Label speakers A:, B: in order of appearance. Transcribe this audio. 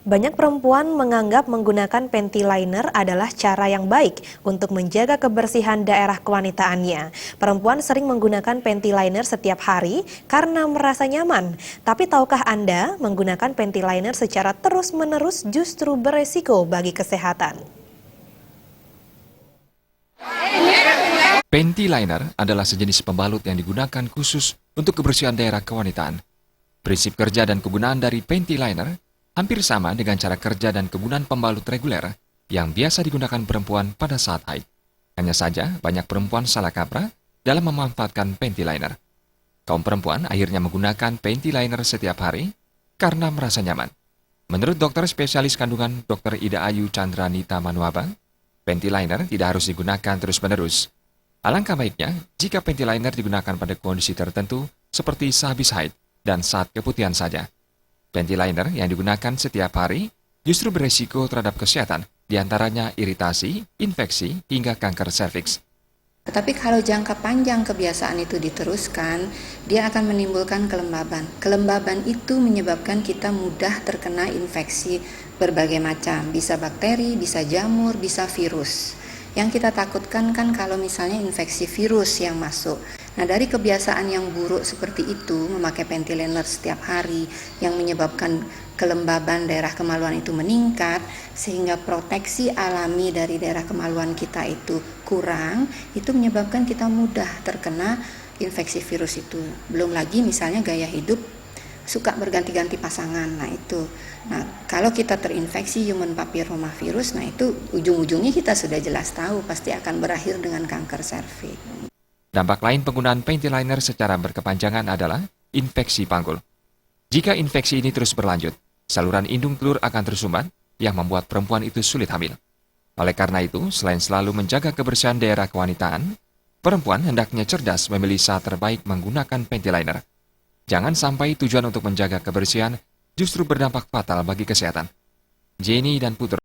A: Banyak perempuan menganggap menggunakan panty liner adalah cara yang baik untuk menjaga kebersihan daerah kewanitaannya. Perempuan sering menggunakan panty liner setiap hari karena merasa nyaman. Tapi tahukah Anda, menggunakan panty liner secara terus-menerus justru beresiko bagi kesehatan?
B: Panty liner adalah sejenis pembalut yang digunakan khusus untuk kebersihan daerah kewanitaan. Prinsip kerja dan kegunaan dari panty liner hampir sama dengan cara kerja dan kegunaan pembalut reguler yang biasa digunakan perempuan pada saat haid. Hanya saja, banyak perempuan salah kaprah dalam memanfaatkan panty liner. Kaum perempuan akhirnya menggunakan panty liner setiap hari karena merasa nyaman. Menurut dokter spesialis kandungan Dr. Ida Ayu Chandranita Manuabang, panty liner tidak harus digunakan terus-menerus. Alangkah baiknya jika panty liner digunakan pada kondisi tertentu seperti sehabis haid dan saat keputihan saja. Panty liner yang digunakan setiap hari justru beresiko terhadap kesehatan, diantaranya iritasi, infeksi, hingga kanker serviks.
C: Tetapi kalau jangka panjang kebiasaan itu diteruskan, dia akan menimbulkan kelembaban. Kelembaban itu menyebabkan kita mudah terkena infeksi berbagai macam, bisa bakteri, bisa jamur, bisa virus. Yang kita takutkan kan kalau misalnya infeksi virus yang masuk. Nah, dari kebiasaan yang buruk seperti itu, memakai panty liner setiap hari yang menyebabkan kelembaban daerah kemaluan itu meningkat, sehingga proteksi alami dari daerah kemaluan kita itu kurang, itu menyebabkan kita mudah terkena infeksi virus itu. Belum lagi misalnya gaya hidup suka berganti-ganti pasangan. Nah, kalau kita terinfeksi human papillomavirus, nah itu ujung-ujungnya kita sudah jelas tahu pasti akan berakhir dengan kanker serviks.
B: Dampak lain penggunaan panty liner secara berkepanjangan adalah infeksi panggul. Jika infeksi ini terus berlanjut, saluran indung telur akan tersumbat yang membuat perempuan itu sulit hamil. Oleh karena itu, selain selalu menjaga kebersihan daerah kewanitaan, perempuan hendaknya cerdas memilih saat terbaik menggunakan panty liner. Jangan sampai tujuan untuk menjaga kebersihan justru berdampak fatal bagi kesehatan. Jenny dan Putra